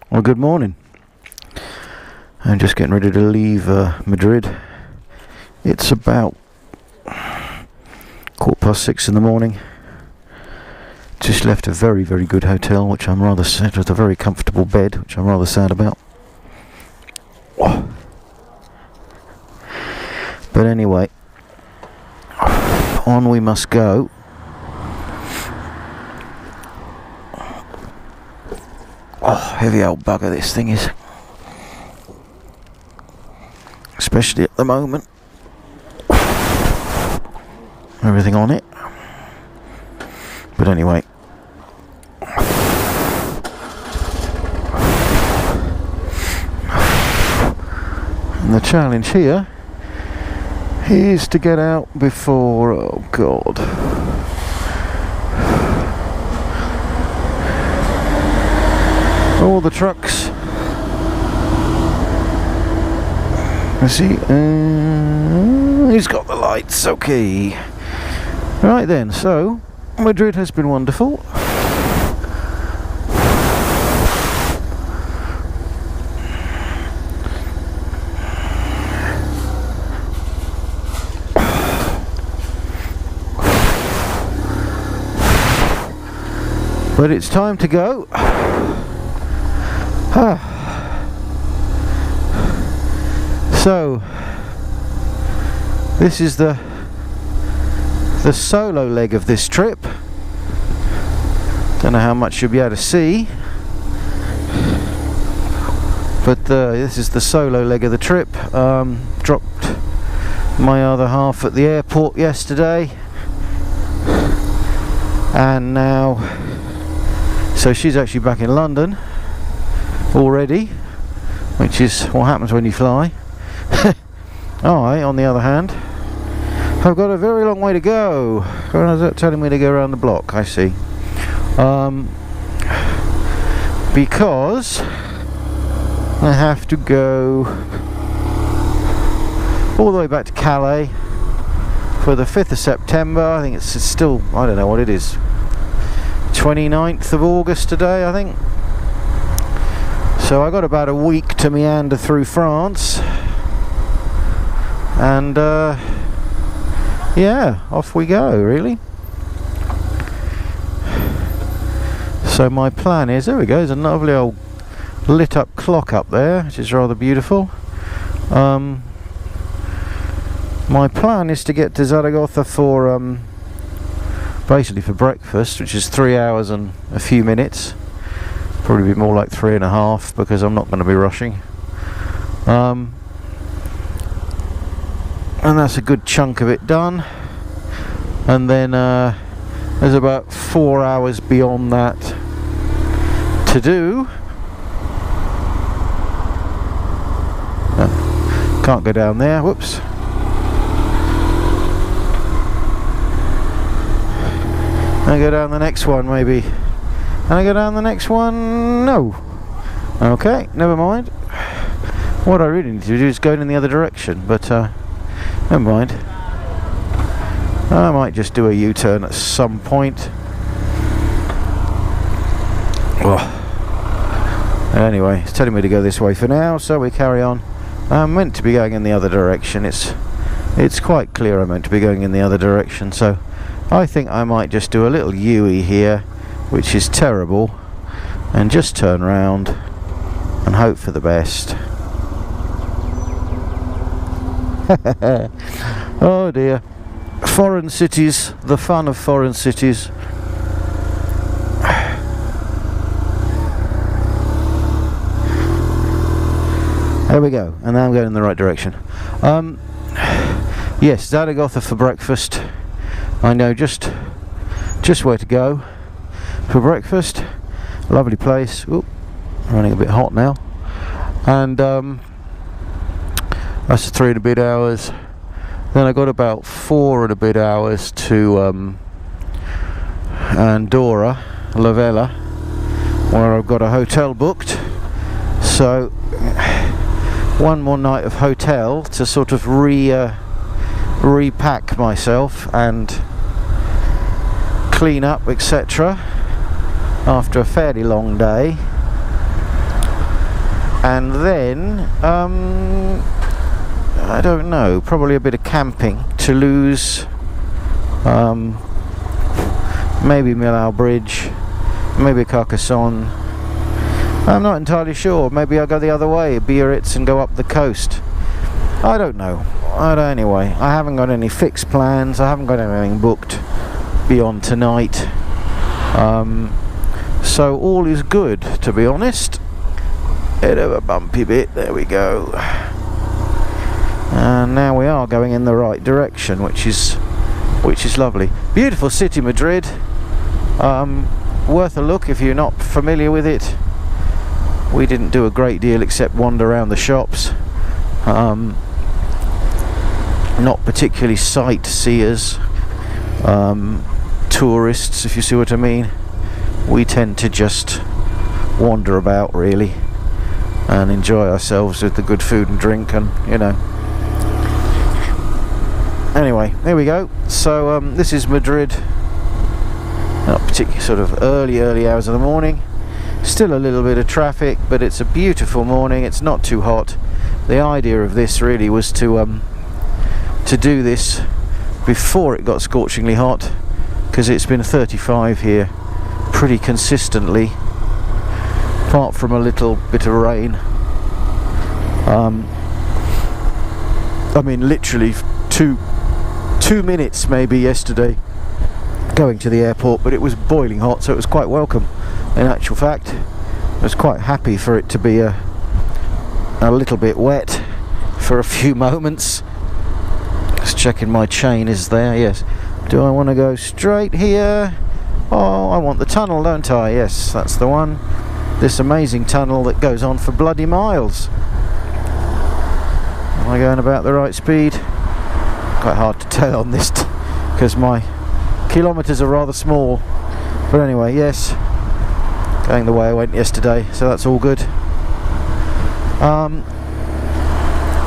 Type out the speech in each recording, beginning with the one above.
Well, good morning. I'm just getting ready to leave Madrid. It's about 6:15 in the morning. Just left a very, very good hotel, which I'm rather sad, with a very comfortable bed, which I'm rather sad about. Oh. But anyway, on we must go. Oh, heavy old bugger this thing is. Especially at the moment. Everything on it. But anyway. And the challenge here is to get out before, oh God. All the trucks. I see. He's got the lights. Okay. Right then. So Madrid has been wonderful. But it's time to go. So this is the solo leg of this trip. Don't know how much you'll be able to see, but this is the solo leg of the trip. Dropped my other half at the airport yesterday, and now so she's actually back in London already, which is what happens when you fly. I, on the other hand, have got a very long way to go. Or is that telling me to go around the block? I see. Because I have to go all the way back to Calais for the 5th of September. I think it's still, I don't know what it is, 29th of August today, I think. So I got about a week to meander through France, and yeah, off we go, really. So my plan is, there we go, there's a lovely old lit up clock up there, which is rather beautiful. My plan is to get to Zaragoza for basically for breakfast, which is 3 hours and a few minutes. Probably be more like 3.5, because I'm not going to be rushing. And that's a good chunk of it done. And then there's about 4 hours beyond that to do. Can't go down there, whoops. I go down the next one maybe. And I go down the next one? No. Okay, never mind. What I really need to do is go in the other direction, but never mind. I might just do a U-turn at some point. Oh. Anyway, it's telling me to go this way for now, so we carry on. I'm meant to be going in the other direction. It's quite clear I'm meant to be going in the other direction, so I think I might just do a little U-ey here, which is terrible, and just turn round and hope for the best. Oh dear. Foreign cities, the fun of foreign cities. There we go, and now I'm going in the right direction. Yes, Zaragoza for breakfast. I know just where to go for breakfast. Lovely place. Oop, running a bit hot now. And that's 3 and a bit hours. Then I got about 4 and a bit hours to Andorra, La Vella, where I've got a hotel booked. So one more night of hotel to sort of repack myself and clean up, etc. after a fairly long day. and then I don't know, probably a bit of camping, Toulouse, maybe Millau Bridge, maybe Carcassonne. I'm not entirely sure. Maybe I'll go the other way, Biarritz, and go up the coast. I don't know. Anyway, I haven't got any fixed plans. I haven't got anything booked beyond tonight. So all is good, to be honest. Bit of a bumpy bit. There we go. And now we are going in the right direction, which is lovely. Beautiful city, Madrid. Worth a look if you're not familiar with it. We didn't do a great deal except wander around the shops. Not particularly sightseers, tourists, if you see what I mean. We tend to just wander about, really, and enjoy ourselves with the good food and drink, and you know. Anyway, there we go. So this is Madrid. Not particularly sort of early hours of the morning. Still a little bit of traffic, but it's a beautiful morning. It's not too hot. The idea of this really was to do this before it got scorchingly hot, because it's been 35 here pretty consistently, apart from a little bit of rain. I mean, literally two minutes maybe yesterday going to the airport, but it was boiling hot, so it was quite welcome. In actual fact, I was quite happy for it to be a little bit wet for a few moments. Just checking my chain is there. Yes. Do I want to go straight here? Oh, I want the tunnel, don't I? Yes, that's the one. This amazing tunnel that goes on for bloody miles. Am I going about the right speed? Quite hard to tell on this because my kilometres are rather small. But anyway, yes, going the way I went yesterday, so that's all good.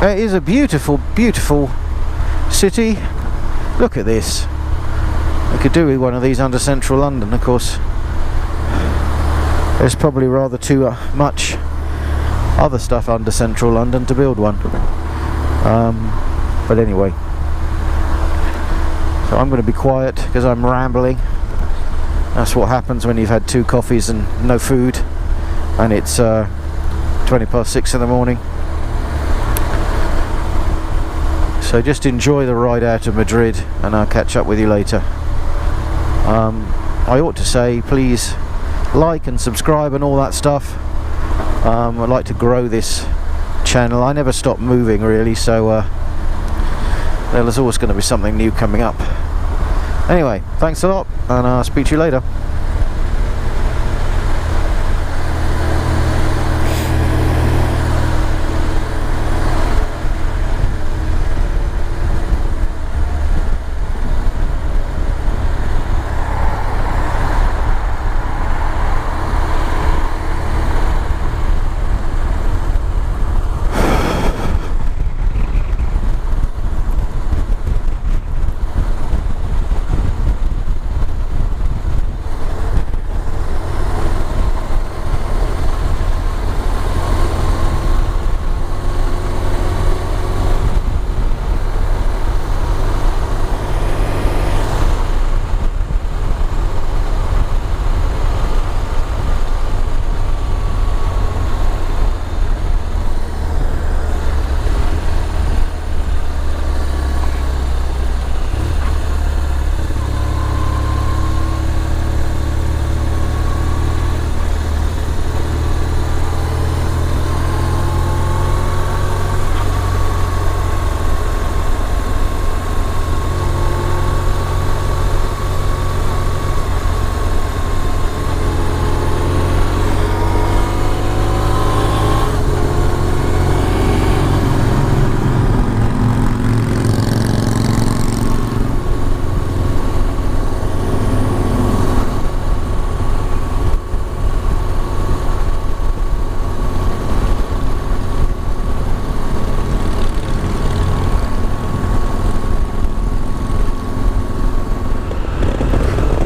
It is a beautiful, beautiful city. Look at this. I could do with one of these under central London, of course. There's probably rather too much other stuff under central London to build one. But anyway, so I'm going to be quiet because I'm rambling. That's what happens when you've had 2 coffees and no food, and it's 20 past 6 in the morning. So just enjoy the ride out of Madrid, and I'll catch up with you later. I ought to say, please like and subscribe and all that stuff. I'd like to grow this channel. I never stop moving, really, so there's always going to be something new coming up. Anyway, thanks a lot, and I'll speak to you later.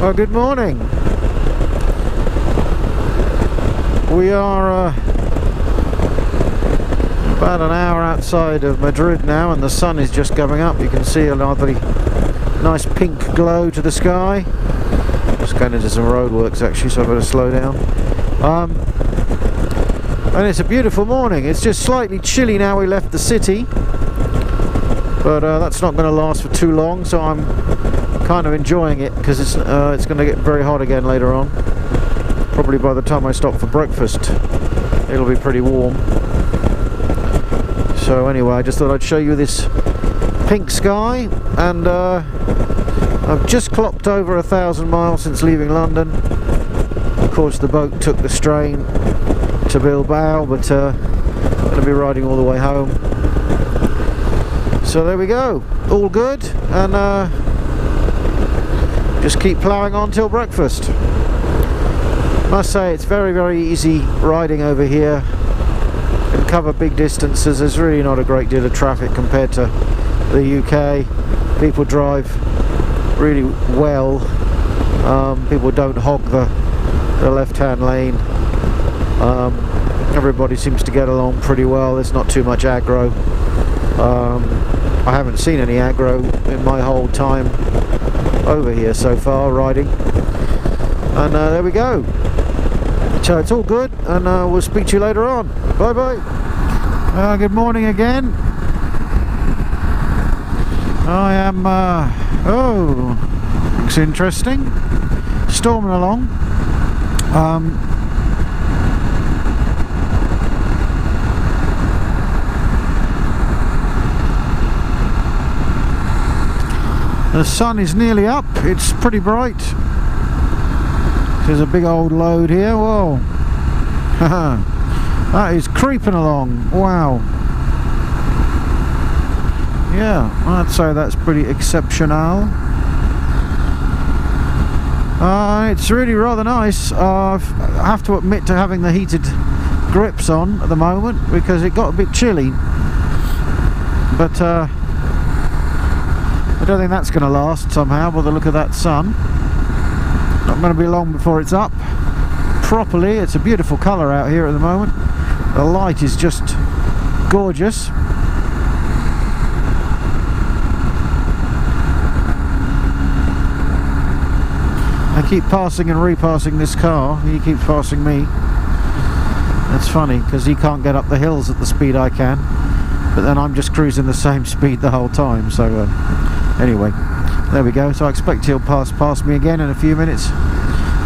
Well, good morning. We are About an hour outside of Madrid now, and the sun is just coming up. You can see a rather nice pink glow to the sky. Just going into some roadworks actually, so I better slow down. And it's a beautiful morning. It's just slightly chilly now we left the city, but that's not going to last for too long, so I'm kind of enjoying it, because it's going to get very hot again later on. Probably by the time I stop for breakfast it'll be pretty warm. So anyway, I just thought I'd show you this pink sky, and I've just clocked over 1,000 miles since leaving London. Of course the boat took the strain to Bilbao, but I'm going to be riding all the way home. So there we go, all good, and just keep ploughing on till breakfast. Must say it's very, very easy riding over here. Can cover big distances. There's really not a great deal of traffic compared to the UK. People drive really well. People don't hog the left-hand lane. Everybody seems to get along pretty well. There's not too much aggro. I haven't seen any aggro in my whole time over here so far riding. And there we go. So it's all good, and we'll speak to you later on. Bye bye. Good morning again. I am oh, looks interesting, storming along. The sun is nearly up. It's pretty bright. There's a big old load here. Whoa. That is creeping along. Wow. Yeah, I'd say that's pretty exceptional. It's really rather nice. I have to admit to having the heated grips on at the moment, because it got a bit chilly. But I don't think that's going to last somehow by the look of that sun. Not going to be long before it's up properly. It's a beautiful colour out here at the moment. The light is just gorgeous. I keep passing and repassing this car. He keeps passing me. That's funny, because he can't get up the hills at the speed I can, but then I'm just cruising the same speed the whole time. So anyway, there we go. So I expect he'll pass me again in a few minutes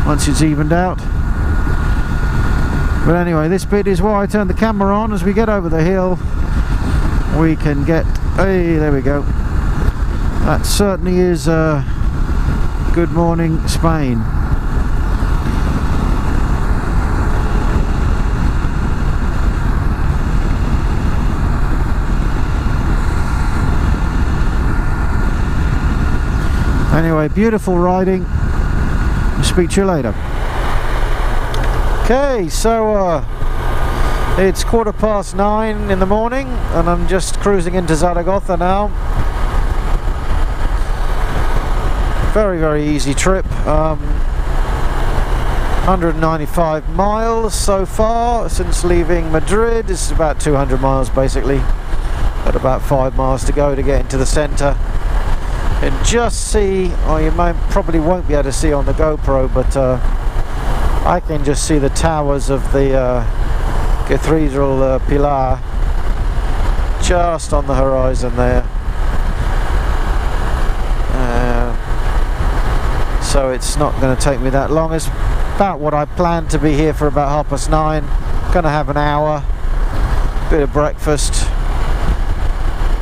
once it's evened out. But anyway, this bit is why I turned the camera on. As we get over the hill, we can get, hey, there we go. That certainly is good morning Spain. Anyway, beautiful riding. I'll speak to you later. Okay, so it's 9:15 in the morning, and I'm just cruising into Zaragoza now. Very, very easy trip. 195 miles so far since leaving Madrid. This is about 200 miles basically. Got about 5 miles to go to get into the centre. And just see, or you probably won't be able to see on the GoPro, but I can just see the towers of the Cathedral Pilar just on the horizon there. So it's not going to take me that long. It's about what I planned to be here for, about 9:30. Going to have an hour, bit of breakfast,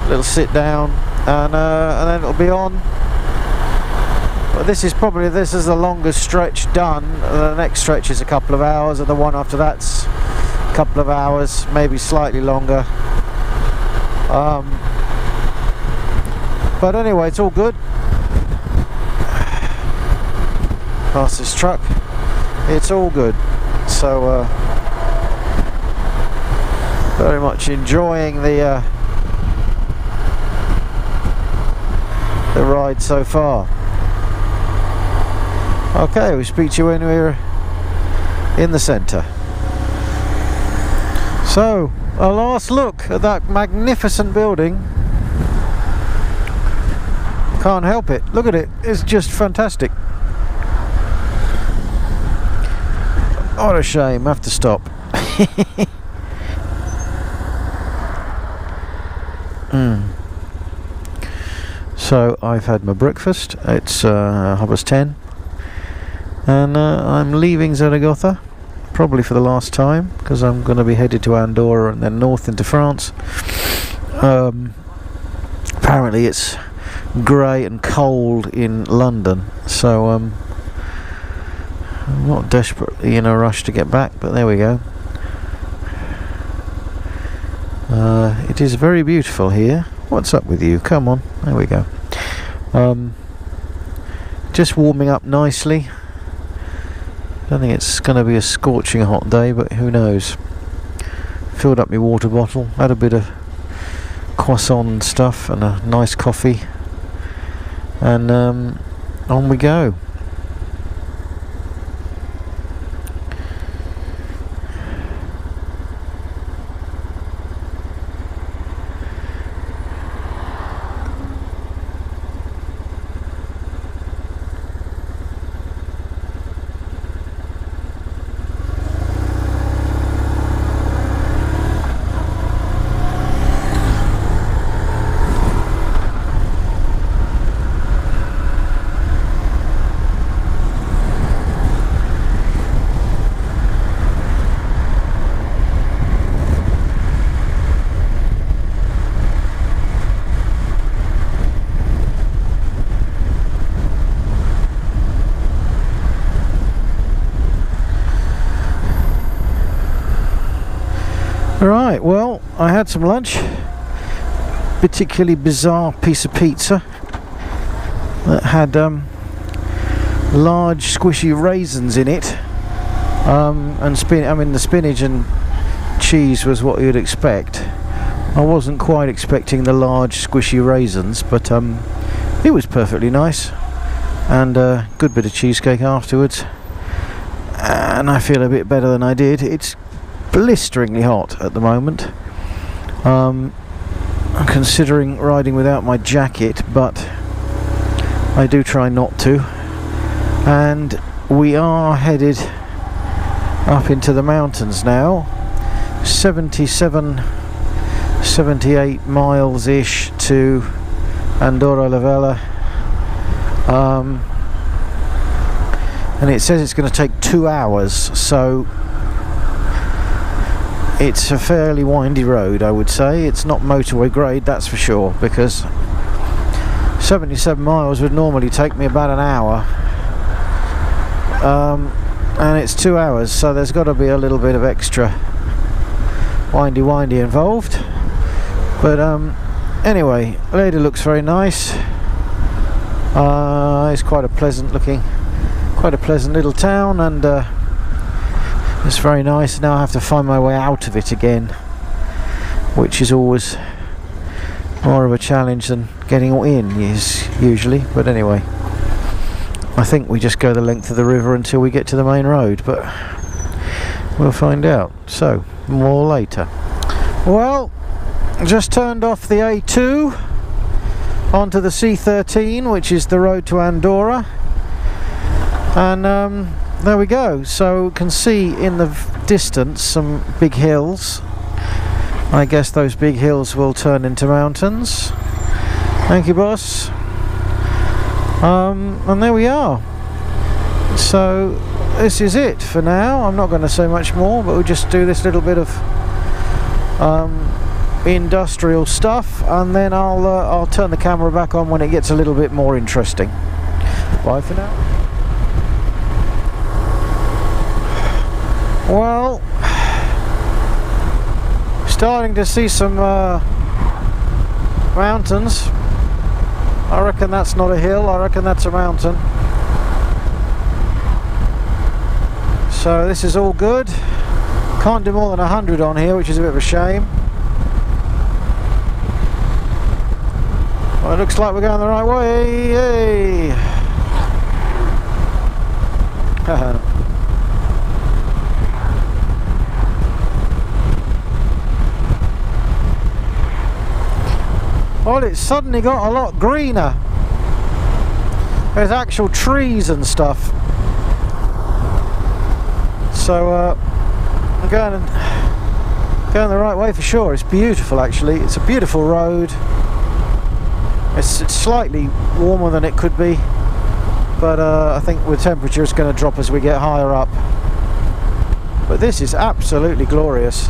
little sit down, and then it'll be on. But this is the longest stretch done. The next stretch is a couple of hours, and the one after that's a couple of hours, maybe slightly longer. But anyway, it's all good. Past this truck, it's all good. So very much enjoying the ride so far. Okay, we'll speak to you when we're in the centre. So a last look at that magnificent building. Can't help it. Look at it. It's just fantastic. What a shame. I have to stop. So I've had my breakfast. It's 10:30, and I'm leaving Zaragoza, probably for the last time, because I'm going to be headed to Andorra and then north into France. Apparently it's grey and cold in London, so I'm not desperately in a rush to get back, but there we go. It is very beautiful here. What's up with you? Come on, there we go. Just warming up nicely. Don't think it's going to be a scorching hot day, but who knows. Filled up my water bottle, had a bit of croissant and stuff, and a nice coffee, and on we go. Right, well, I had some lunch. Particularly bizarre piece of pizza that had large squishy raisins in it, and the spinach and cheese was what you'd expect. I wasn't quite expecting the large squishy raisins, but it was perfectly nice, and a good bit of cheesecake afterwards, and I feel a bit better than I did. It's blisteringly hot at the moment. I'm considering riding without my jacket, but I do try not to. And we are headed up into the mountains now. 78 miles ish to Andorra la Vella, and it says it's going to take 2 hours, so it's a fairly windy road, I would say. It's not motorway grade, that's for sure, because 77 miles would normally take me about an hour, and it's 2 hours, so there's got to be a little bit of extra windy involved. But anyway, lady looks very nice. It's quite a pleasant little town, and it's very nice. Now I have to find my way out of it again, which is always more of a challenge than getting in is usually. But anyway, I think we just go the length of the river until we get to the main road, but we'll find out. So, more later. Well, just turned off the A2 onto the C13, which is the road to Andorra, and there we go. So you can see in the distance some big hills. I guess those big hills will turn into mountains. Thank you, boss. And there we are. So this is it for now. I'm not going to say much more, but we'll just do this little bit of industrial stuff, and then I'll turn the camera back on when it gets a little bit more interesting. Bye for now. Well, starting to see some mountains. I reckon that's not a hill, I reckon that's a mountain. So this is all good. Can't do more than 100 on here, which is a bit of a shame. Well, it looks like we're going the right way. Yay! well, it's suddenly got a lot greener. There's actual trees and stuff. So I'm going the right way for sure. It's beautiful, actually. It's a beautiful road. It's slightly warmer than it could be, but I think the temperature is going to drop as we get higher up. But this is absolutely glorious.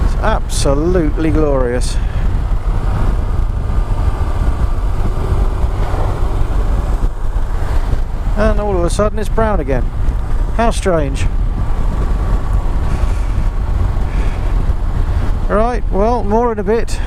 It's absolutely glorious. And all of a sudden it's brown again. How strange. Right, well, more in a bit.